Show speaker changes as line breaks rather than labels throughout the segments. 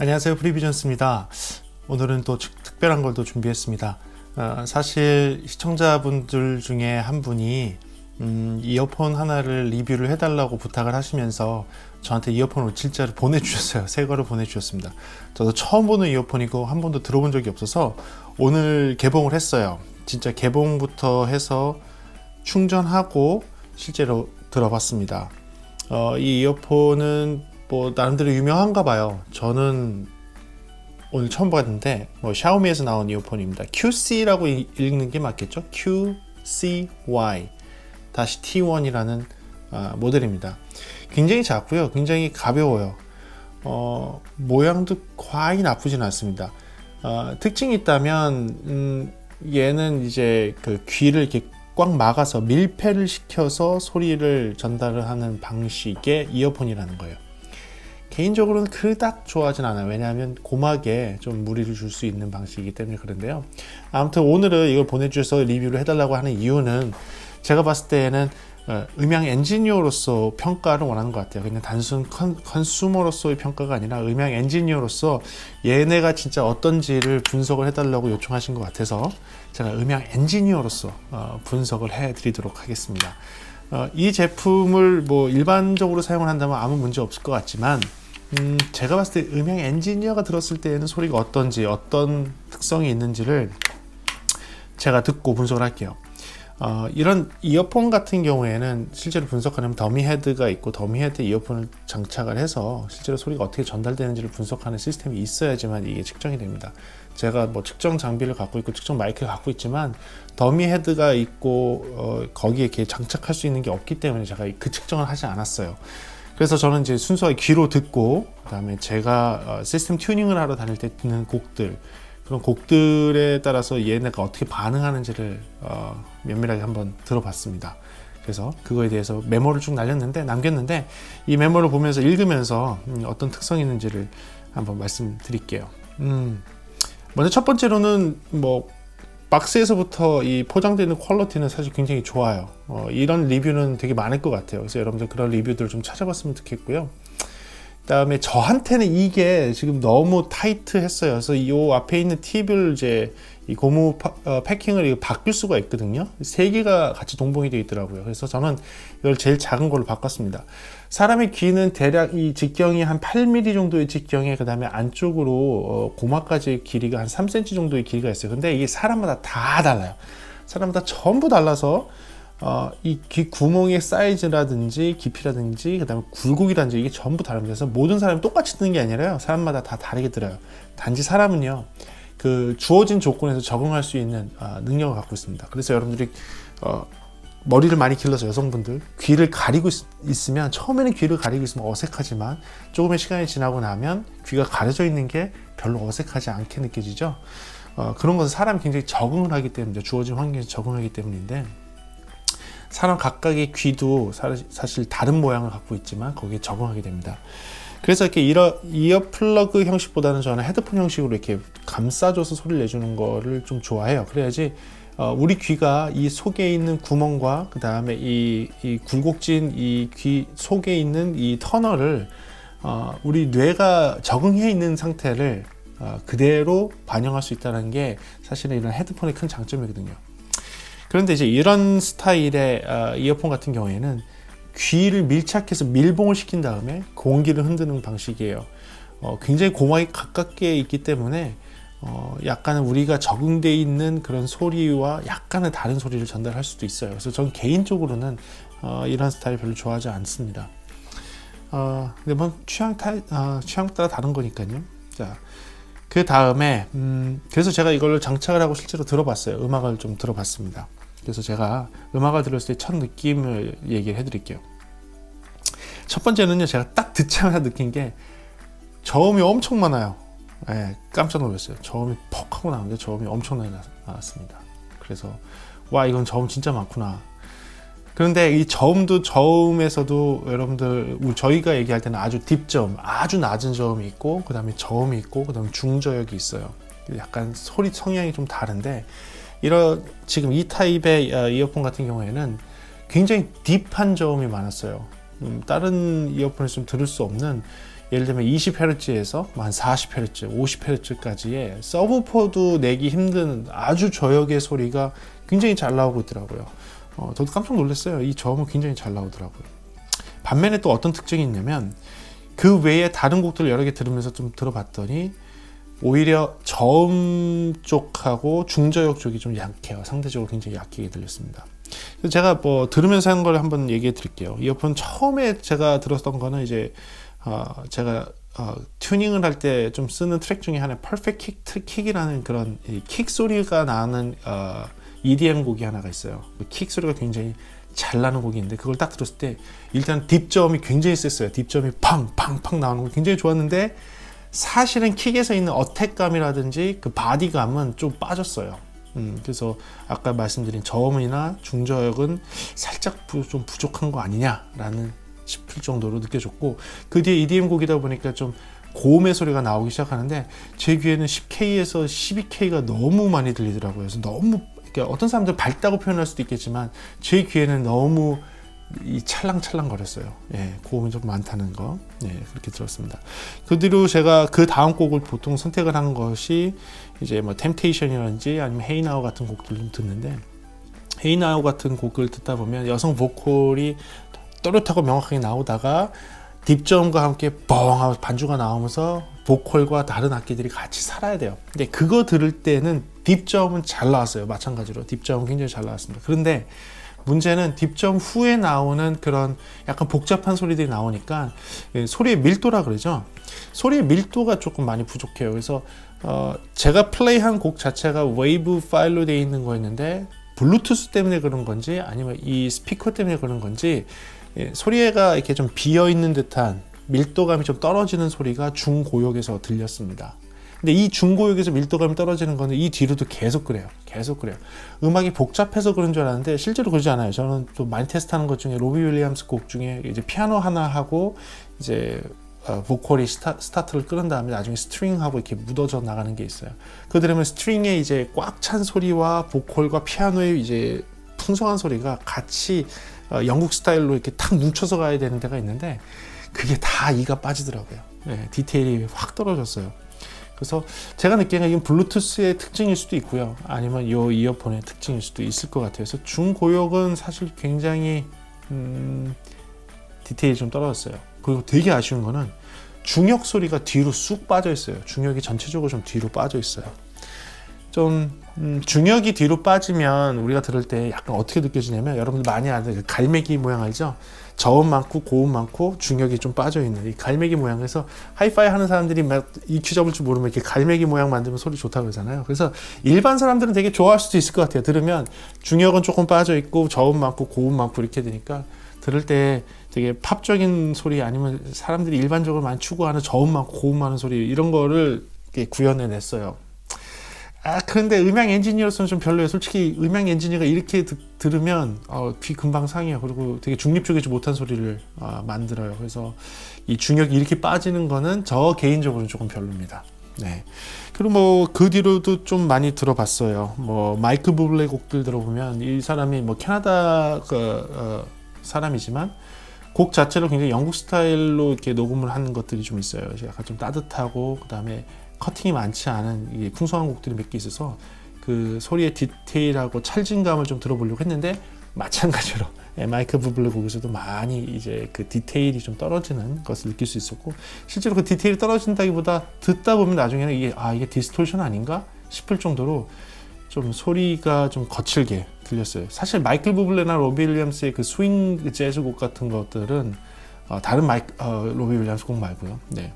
안녕하세요, 프리비전스입니다. 오늘은 또 특별한 걸 또 준비했습니다. 사실 시청자분들 중에 한 분이 이어폰 하나를 리뷰를 해달라고 부탁을 하시면서 저한테 이어폰을 진짜로 보내주셨어요. 새 거를 보내주셨습니다. 저도 처음 보는 이어폰이고 한 번도 들어본 적이 없어서 오늘 개봉을 했어요. 진짜 개봉부터 해서 충전하고 실제로 들어봤습니다. 이 이어폰은 뭐 나름대로 유명한가 봐요. 저는 오늘 처음 봤는데 샤오미에서 나온 이어폰입니다. QC라고 읽는 게 맞겠죠? QCY T1이라는 모델입니다. 굉장히 작고요. 굉장히 가벼워요. 모양도 과히 나쁘진 않습니다. 특징이 있다면 얘는 이제 그 귀를 이렇게 꽉 막아서 밀폐를 시켜서 소리를 전달을 하는 방식의 이어폰이라는 거예요. 개인적으로는 그닥 좋아하진 않아요. 왜냐하면 고막에 좀 무리를 줄 수 있는 방식이기 때문에 그런데요. 아무튼 오늘은 이걸 보내주셔서 리뷰를 해달라고 하는 이유는 제가 봤을 때는 음향 엔지니어로서 평가를 원하는 것 같아요. 그냥 단순 컨슈머로서의 평가가 아니라 음향 엔지니어로서 얘네가 진짜 어떤지를 분석을 해달라고 요청하신 것 같아서 제가 음향 엔지니어로서 분석을 해드리도록 하겠습니다. 이 제품을 뭐 일반적으로 사용을 한다면 아무 문제 없을 것 같지만 제가 봤을 때 음향 엔지니어가 들었을 때에는 소리가 어떤지 어떤 특성이 있는지를 제가 듣고 분석을 할게요. 이런 이어폰 같은 경우에는 실제로 분석하려면 더미 헤드가 있고 더미 헤드 이어폰을 장착을 해서 실제로 소리가 어떻게 전달되는지를 분석하는 시스템이 있어야지만 이게 측정이 됩니다. 제가 뭐 측정 장비를 갖고 있고 측정 마이크를 갖고 있지만 더미 헤드가 있고 거기에 이렇게 장착할 수 있는 게 없기 때문에 제가 그 측정을 하지 않았어요. 그래서 저는 이제 순수하게 귀로 듣고 그다음에 제가 시스템 튜닝을 하러 다닐 때 듣는 곡들, 그런 곡들에 따라서 얘네가 어떻게 반응하는지를 면밀하게 한번 들어봤습니다. 그래서 그거에 대해서 메모를 쭉 남겼는데 이 메모를 보면서 읽으면서 어떤 특성이 있는지를 한번 말씀드릴게요. 먼저 첫 번째로는 뭐 박스에서부터 이 포장되는 퀄리티는 사실 굉장히 좋아요. 이런 리뷰는 되게 많을 것 같아요. 그래서 여러분들 그런 리뷰들 좀 찾아봤으면 좋겠고요. 그다음에 저한테는 이게 지금 너무 타이트했어요. 그래서 이 앞에 있는 팁을 이제 이 고무 패킹을 바꿀 수가 있거든요. 세 개가 같이 동봉이 되어 있더라고요. 그래서 저는 이걸 제일 작은 걸로 바꿨습니다. 사람의 귀는 대략 이 직경이 한 8mm 정도의 직경에 그다음에 안쪽으로 고막까지 길이가 한 3cm 정도의 길이가 있어요. 근데 이게 사람마다 다 달라요. 사람마다 전부 달라서 이 귀 구멍의 사이즈라든지 깊이라든지 그다음에 굴곡이라든지 이게 전부 다릅니다. 그래서 모든 사람이 똑같이 듣는 게 아니라요. 사람마다 다 다르게 들어요. 단지 사람은요. 그 주어진 조건에서 적응할 수 있는 능력을 갖고 있습니다. 그래서 여러분들이 머리를 많이 길러서 여성분들 귀를 가리고 있으면 처음에는 귀를 가리고 있으면 어색하지만 조금의 시간이 지나고 나면 귀가 가려져 있는 게 별로 어색하지 않게 느껴지죠. 그런 것은 사람이 굉장히 적응을 하기 때문에 주어진 환경에서 적응하기 때문인데 사람 각각의 귀도 사실 다른 모양을 갖고 있지만 거기에 적응하게 됩니다. 그래서 이렇게 이어 플러그 형식보다는 저는 헤드폰 형식으로 이렇게 감싸줘서 소리를 내주는 거를 좀 좋아해요. 그래야지 우리 귀가 이 속에 있는 구멍과 그 다음에 이 굴곡진 이 귀 속에 있는 이 터널을 우리 뇌가 적응해 있는 상태를 그대로 반영할 수 있다는 게 사실은 이런 헤드폰의 큰 장점이거든요. 그런데 이제 이런 스타일의 이어폰 같은 경우에는 귀를 밀착해서 밀봉을 시킨 다음에 공기를 흔드는 방식이에요. 굉장히 고막이 가깝게 있기 때문에 약간은 우리가 적응되어 있는 그런 소리와 약간은 다른 소리를 전달할 수도 있어요. 그래서 저는 개인적으로는 이런 스타일 별로 좋아하지 않습니다. 근데 뭐 취향 따라 다른 거니까요. 자, 그 다음에 그래서 제가 이걸 장착을 하고 실제로 들어봤어요. 음악을 좀 들어봤습니다. 그래서 제가 음악을 들었을 때 첫 느낌을 얘기를 해드릴게요. 첫 번째는요, 제가 딱 듣자마자 느낀 게 저음이 엄청 많아요. 네, 깜짝 놀랐어요. 저음이 퍽 하고 나오는데 저음이 엄청나게 나왔습니다. 그래서 와, 이건 저음 진짜 많구나. 그런데 이 저음도 저음에서도 여러분들 저희가 얘기할 때는 아주 딥저음, 아주 낮은 저음이 있고 그 다음에 저음이 있고 그 다음에 중저역이 있어요. 약간 소리 성향이 좀 다른데 지금 이 타입의 이어폰 같은 경우에는 굉장히 딥한 저음이 많았어요. 다른 이어폰에서 좀 들을 수 없는 예를 들면 20Hz에서 한 40Hz, 50Hz까지의 서브우퍼도 내기 힘든 아주 저역의 소리가 굉장히 잘 나오고 있더라고요. 저도 깜짝 놀랐어요. 이 저음은 굉장히 잘 나오더라고요. 반면에 또 어떤 특징이 있냐면 그 외에 다른 곡들을 여러 개 들으면서 좀 들어봤더니 오히려 저음 쪽하고 중저역 쪽이 좀 약해요. 상대적으로 굉장히 약하게 들렸습니다. 그래서 제가 뭐 들으면서 한 걸 한번 얘기해 드릴게요. 이어폰 처음에 제가 들었던 거는 이제 제가 튜닝을 할 때 좀 쓰는 트랙 중에 하나 퍼펙트 킥이라는 그런 킥 소리가 나는 EDM 곡이 하나가 있어요. 킥 소리가 굉장히 잘 나는 곡인데 그걸 딱 들었을 때 일단 딥저음이 굉장히 셌어요. 딥저음이 팡팡팡 나오는 거 굉장히 좋았는데 사실은 킥에서 있는 어택감이라든지 그 바디감은 좀 빠졌어요. 그래서 아까 말씀드린 저음이나 중저역은 살짝 좀 부족한 거 아니냐라는 싶을 정도로 느껴졌고 그 뒤에 EDM 곡이다 보니까 좀 고음의 소리가 나오기 시작하는데 제 귀에는 10K에서 12K가 너무 많이 들리더라고요. 그래서 너무 어떤 사람들 밝다고 표현할 수도 있겠지만 제 귀에는 너무 이 찰랑찰랑 거렸어요. 예, 고음이 좀 많다는 거. 예, 그렇게 들었습니다. 그 뒤로 제가 그 다음 곡을 보통 선택을 하는 것이 이제 뭐 템테이션이라든지 아니면 Hey Now 같은 곡들 좀 듣는데 Hey Now 같은 곡을 듣다 보면 여성 보컬이 또렷하고 명확하게 나오다가 딥저음과 함께 뻥 하고 반주가 나오면서 보컬과 다른 악기들이 같이 살아야 돼요. 근데 그거 들을 때는 딥저음은 잘 나왔어요. 마찬가지로 딥저음은 굉장히 잘 나왔습니다. 그런데 문제는 딥저음 후에 나오는 그런 약간 복잡한 소리들이 나오니까 소리의 밀도라 그러죠. 소리의 밀도가 조금 많이 부족해요. 그래서 제가 플레이한 곡 자체가 웨이브 파일로 되어 있는 거였는데 블루투스 때문에 그런 건지 아니면 이 스피커 때문에 그런 건지 소리가 이렇게 좀 비어 있는 듯한 밀도감이 좀 떨어지는 소리가 중고역에서 들렸습니다. 근데 이 중고역에서 밀도감이 떨어지는 거는 이 뒤로도 계속 그래요. 음악이 복잡해서 그런 줄 알았는데 실제로 그러지 않아요. 저는 또 많이 테스트하는 것 중에 로비 윌리엄스 곡 중에 이제 피아노 하나 하고 이제 보컬이 스타트를 끄는 다음에 나중에 스트링하고 이렇게 묻어져 나가는 게 있어요. 그거 들으면 스트링에 이제 꽉 찬 소리와 보컬과 피아노의 이제 풍성한 소리가 같이 영국 스타일로 이렇게 탁 뭉쳐서 가야 되는 데가 있는데 그게 다 이가 빠지더라고요. 네, 디테일이 확 떨어졌어요. 그래서 제가 느끼는 이건 블루투스의 특징일 수도 있고요. 아니면 이 이어폰의 특징일 수도 있을 것 같아요. 그래서 중고역은 사실 굉장히 디테일이 좀 떨어졌어요. 그리고 되게 아쉬운 거는 중역 소리가 뒤로 쑥 빠져 있어요. 중역이 전체적으로 좀 뒤로 빠져 있어요. 좀 중역이 뒤로 빠지면 우리가 들을 때 약간 어떻게 느껴지냐면 여러분들 많이 아는 그 갈매기 모양 알죠? 저음 많고 고음 많고 중역이 좀 빠져있는 이 갈매기 모양에서 하이파이 하는 사람들이 막 EQ 잡을 줄 모르면 이렇게 갈매기 모양 만들면 소리 좋다고 그러잖아요. 그래서 일반 사람들은 되게 좋아할 수도 있을 것 같아요. 들으면 중역은 조금 빠져있고 저음 많고 고음 많고 이렇게 되니까 들을 때 되게 팝적인 소리 아니면 사람들이 일반적으로 많이 추구하는 저음 많고 고음 많은 소리 이런 거를 이렇게 구현해냈어요. 그런데 음향 엔지니어로서는 좀 별로예요. 솔직히 음향 엔지니어가 이렇게 들으면 귀 금방 상해요. 그리고 되게 중립적이지 못한 소리를 만들어요. 그래서 이 중역이 이렇게 빠지는 거는 저 개인적으로는 조금 별로입니다. 네. 그리고 뭐 그 뒤로도 좀 많이 들어봤어요. 뭐 마이크 부블레 곡들 들어보면 이 사람이 뭐 캐나다 사람이지만 곡 자체로 굉장히 영국 스타일로 이렇게 녹음을 하는 것들이 좀 있어요. 약간 좀 따뜻하고 그다음에 커팅이 많지 않은 풍성한 곡들이 몇 개 있어서 그 소리의 디테일하고 찰진감을 좀 들어보려고 했는데 마찬가지로 마이크 부블레 곡에서도 많이 이제 그 디테일이 좀 떨어지는 것을 느낄 수 있었고 실제로 그 디테일이 떨어진다기보다 듣다 보면 나중에는 이게 디스토션 아닌가 싶을 정도로 좀 소리가 좀 거칠게 들렸어요. 사실 마이클 부블레나 로비 윌리엄스의 그 스윙 재즈 곡 같은 것들은 다른 로비 윌리엄스 곡 말고요. 네.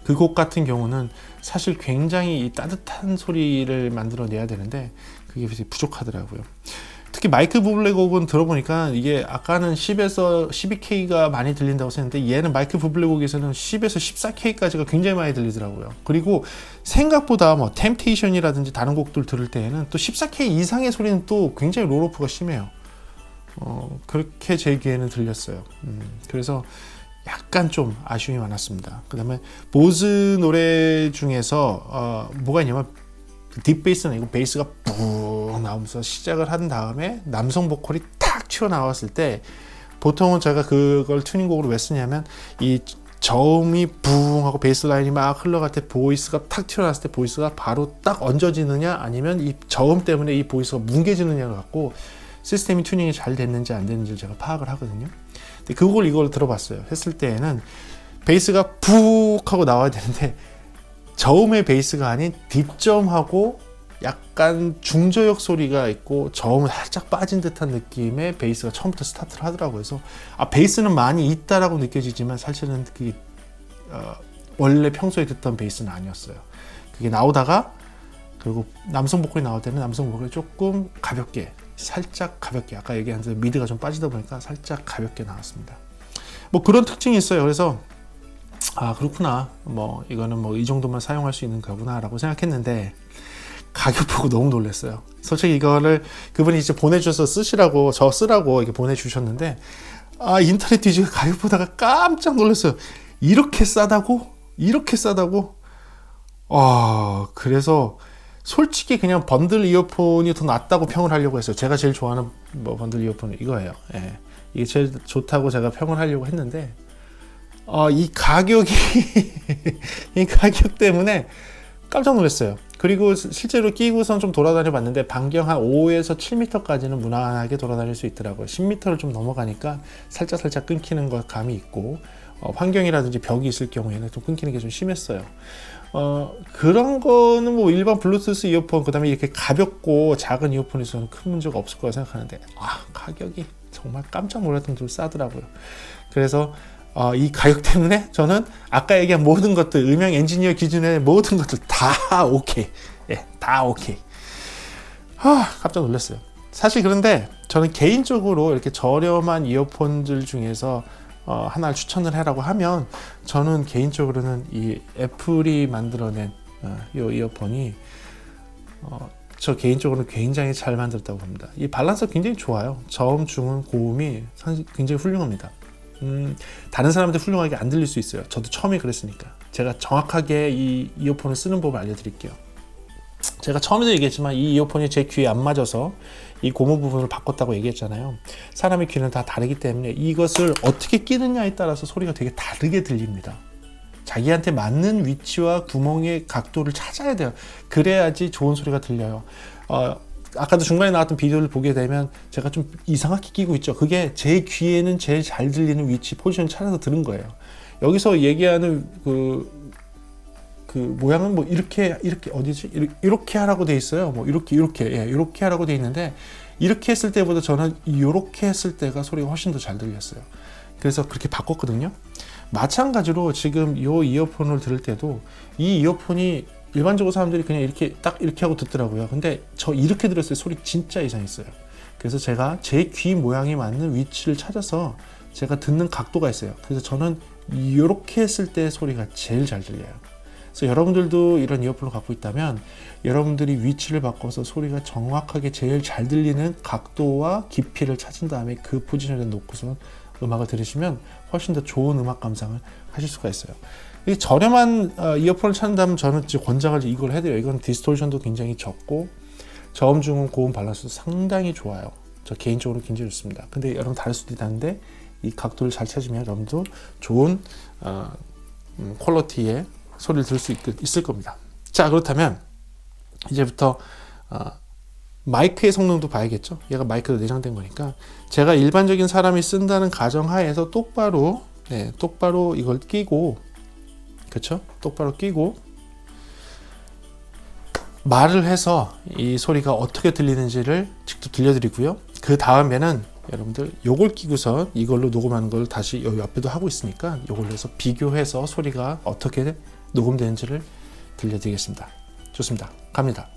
그 곡 같은 경우는 사실 굉장히 이 따뜻한 소리를 만들어내야 되는데 그게 부족하더라고요. 특히 마이클 부블레 곡은 들어보니까 이게 아까는 10에서 12K가 많이 들린다고 했는데 얘는 마이클 부블레 곡에서는 10에서 14K까지가 굉장히 많이 들리더라고요. 그리고 생각보다 뭐 템테이션이라든지 다른 곡들 들을 때에는 또 14K 이상의 소리는 또 굉장히 롤오프가 심해요. 그렇게 제 귀에는 들렸어요. 그래서 약간 좀 아쉬움이 많았습니다. 그 다음에 보즈 노래 중에서 뭐가 있냐면 딥베이스는 이거 베이스가 뿡 나오면서 시작을 한 다음에 남성 보컬이 탁 튀어나왔을 때 보통은 제가 그걸 튜닝곡으로 왜 쓰냐면 이 저음이 붕 하고 베이스 라인이 막 흘러갈 때 보이스가 탁 튀어나왔을 때 보이스가 바로 딱 얹어지느냐, 아니면 이 저음 때문에 이 보이스가 뭉개지느냐를 갖고 시스템이 튜닝이 잘 됐는지 안 됐는지를 제가 파악을 하거든요. 근데 이걸 들어봤어요. 했을 때에는 베이스가 푹 하고 나와야 되는데 저음의 베이스가 아닌 딥저음하고 약간 중저역 소리가 있고 저음은 살짝 빠진 듯한 느낌의 베이스가 처음부터 스타트를 하더라고요. 그래서 베이스는 많이 있다라고 느껴지지만 사실은 그게 원래 평소에 듣던 베이스는 아니었어요. 그게 나오다가, 그리고 남성 보컬이 나올 때는 남성 보컬이 조금 가볍게, 살짝 가볍게, 아까 얘기한 대로 미드가 좀 빠지다 보니까 살짝 가볍게 나왔습니다. 뭐 그런 특징이 있어요. 그래서 그렇구나, 뭐 이거는 뭐 이 정도만 사용할 수 있는 거구나 라고 생각했는데, 가격 보고 너무 놀랐어요. 솔직히 이거를 그분이 이제 보내주셔서 쓰시라고, 저 쓰라고 이렇게 보내주셨는데, 인터넷 뒤지고 가격 보다가 깜짝 놀랐어요. 이렇게 싸다고? 그래서 솔직히 그냥 번들 이어폰이 더 낫다고 평을 하려고 했어요. 제가 제일 좋아하는 번들 이어폰은 이거예요. 예. 이게 제일 좋다고 제가 평을 하려고 했는데, 이 가격이 이 가격 때문에 깜짝 놀랐어요. 그리고 실제로 끼고선 좀 돌아다녀 봤는데 반경 한 5에서 7m까지는 무난하게 돌아다닐 수 있더라고요. 10m를 좀 넘어가니까 살짝 끊기는 것 감이 있고, 환경이라든지 벽이 있을 경우에는 좀 끊기는 게 좀 심했어요. 그런 거는 뭐 일반 블루투스 이어폰, 그 다음에 이렇게 가볍고 작은 이어폰에서는 큰 문제가 없을 거라 생각하는데, 가격이 정말 깜짝 놀랐던 대로 싸더라고요. 그래서 이 가격 때문에 저는 아까 얘기한 모든 것들, 음향 엔지니어 기준의 모든 것들 다 오케이. 예, 다 오케이. 깜짝 놀랐어요. 사실 그런데 저는 개인적으로 이렇게 저렴한 이어폰들 중에서 하나를 추천을 해라고 하면, 저는 개인적으로는 이 애플이 만들어낸 이 이어폰이 저 개인적으로는 굉장히 잘 만들었다고 봅니다. 이 밸런스가 굉장히 좋아요. 저음, 중음, 고음이 굉장히 훌륭합니다. 다른 사람한테 훌륭하게 안 들릴 수 있어요. 저도 처음에 그랬으니까. 제가 정확하게 이 이어폰을 쓰는 법을 알려드릴게요. 제가 처음에도 얘기했지만 이 이어폰이 제 귀에 안 맞아서 이 고무 부분을 바꿨다고 얘기했잖아요. 사람의 귀는 다 다르기 때문에 이것을 어떻게 끼느냐에 따라서 소리가 되게 다르게 들립니다. 자기한테 맞는 위치와 구멍의 각도를 찾아야 돼요. 그래야지 좋은 소리가 들려요. 아까도 중간에 나왔던 비디오를 보게 되면 제가 좀 이상하게 끼고 있죠. 그게 제 귀에는 제일 잘 들리는 위치, 포지션을 찾아서 들은 거예요. 여기서 얘기하는 그 모양은 뭐 이렇게 어디지? 이렇게 하라고 돼 있어요. 뭐 이렇게 하라고 돼 있는데, 이렇게 했을 때보다 저는 이렇게 했을 때가 소리가 훨씬 더 잘 들렸어요. 그래서 그렇게 바꿨거든요. 마찬가지로 지금 이 이어폰을 들을 때도 이 이어폰이 일반적으로 사람들이 그냥 이렇게 하고 듣더라고요. 근데 저 이렇게 들었을 때 소리 진짜 이상했어요. 그래서 제가 제 귀 모양에 맞는 위치를 찾아서 제가 듣는 각도가 있어요. 그래서 저는 이렇게 했을 때 소리가 제일 잘 들려요. 그래서 여러분들도 이런 이어폰을 갖고 있다면 여러분들이 위치를 바꿔서 소리가 정확하게 제일 잘 들리는 각도와 깊이를 찾은 다음에 그 포지션에 놓고서 음악을 들으시면 훨씬 더 좋은 음악 감상을 하실 수가 있어요. 이 저렴한 이어폰을 찾는다면 저는 권장을 이걸 해드려요. 이건 디스토션도 굉장히 적고 저음, 중음, 고음 밸런스도 상당히 좋아요. 저 개인적으로 굉장히 좋습니다. 근데 여러분 다를 수도 있는데 이 각도를 잘 찾으면 여러분도 좋은 퀄리티의 소리를 들을 수 있을 겁니다. 자, 그렇다면 이제부터 마이크의 성능도 봐야겠죠. 얘가 마이크로 내장된 거니까 제가 일반적인 사람이 쓴다는 가정하에서 똑바로 이걸 끼고, 그렇죠? 똑바로 끼고 말을 해서 이 소리가 어떻게 들리는지를 직접 들려드리고요. 그 다음에는 여러분들 요걸 끼고서 이걸로 녹음하는 걸 다시 여기 앞에도 하고 있으니까 요걸로 해서 비교해서 소리가 어떻게 녹음되는지를 들려드리겠습니다. 좋습니다. 갑니다.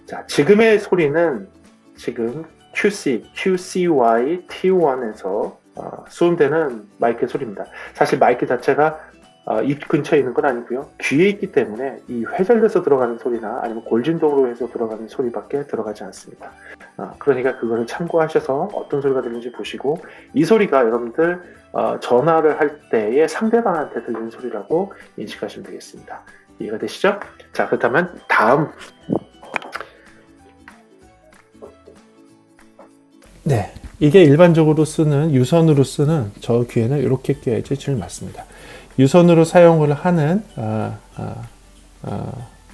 자, 지금의 소리는 지금 QCY T1에서 수음되는 마이크의 소리입니다. 사실 마이크 자체가 입 근처에 있는 건 아니고요. 귀에 있기 때문에 이 회절돼서 들어가는 소리나 아니면 골진동으로 해서 들어가는 소리밖에 들어가지 않습니다. 그러니까 그거를 참고하셔서 어떤 소리가 들리는지 보시고, 이 소리가 여러분들 전화를 할 때에 상대방한테 들리는 소리라고 인식하시면 되겠습니다. 이해가 되시죠? 자, 그렇다면 다음. 네, 이게 일반적으로 쓰는 유선으로 쓰는 저 귀에는 이렇게 껴야지 제일 맞습니다. 유선으로 사용을 하는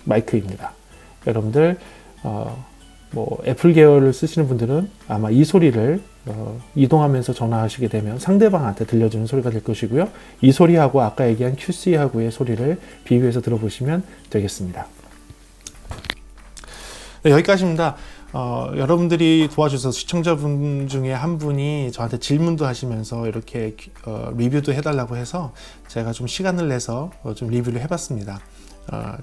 마이크입니다. 여러분들 뭐 애플 계열을 쓰시는 분들은 아마 이 소리를 이동하면서 전화하시게 되면 상대방한테 들려주는 소리가 될 것이고요. 이 소리하고 아까 얘기한 QC하고의 소리를 비교해서 들어보시면 되겠습니다. 네, 여기까지입니다. 여러분들이 도와주셔서 시청자분 중에 한 분이 저한테 질문도 하시면서 이렇게 리뷰도 해달라고 해서 제가 좀 시간을 내서 좀 리뷰를 해봤습니다.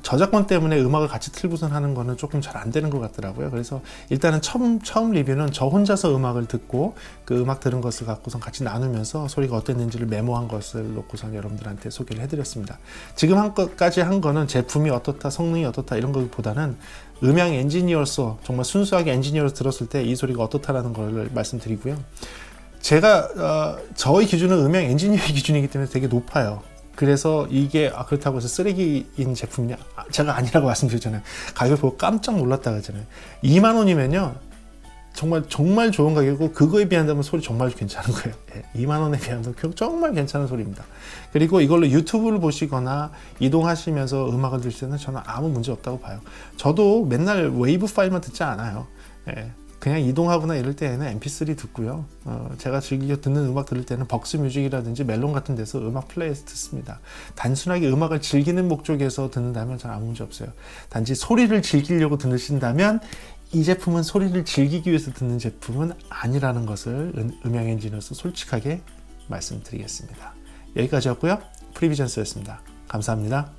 저작권 때문에 음악을 같이 틀고선 하는 거는 조금 잘 안 되는 것 같더라고요. 그래서 일단은 처음 리뷰는 저 혼자서 음악을 듣고 그 음악 들은 것을 갖고선 같이 나누면서 소리가 어땠는지를 메모한 것을 놓고선 여러분들한테 소개를 해드렸습니다. 지금 까지 한 거는 제품이 어떻다, 성능이 어떻다 이런 것보다는 음향 엔지니어로서 정말 순수하게 엔지니어로 들었을 때 이 소리가 어떻다라는 걸 말씀드리고요. 제가 저의 기준은 음향 엔지니어의 기준이기 때문에 되게 높아요. 그래서 이게 그렇다고 해서 쓰레기인 제품이냐? 제가 아니라고 말씀드렸잖아요. 가격 보고 깜짝 놀랐다 그러잖아요. 2만 원이면요 정말 좋은 가격이고 그거에 비한다면 소리 정말 괜찮은 거예요. 2만 원에 비하면 정말 괜찮은 소리입니다. 그리고 이걸로 유튜브를 보시거나 이동하시면서 음악을 들을 때는 저는 아무 문제 없다고 봐요. 저도 맨날 웨이브 파일만 듣지 않아요. 그냥 이동하거나 이럴 때에는 mp3 듣고요. 제가 즐겨 듣는 음악 들을 때는 벅스 뮤직이라든지 멜론 같은 데서 음악 플레이해서 듣습니다. 단순하게 음악을 즐기는 목적에서 듣는다면 저는 아무 문제 없어요. 단지 소리를 즐기려고 듣는다면 이 제품은 소리를 즐기기 위해서 듣는 제품은 아니라는 것을 음향 엔지니어로서 솔직하게 말씀드리겠습니다. 여기까지였고요. 프리비전스였습니다. 감사합니다.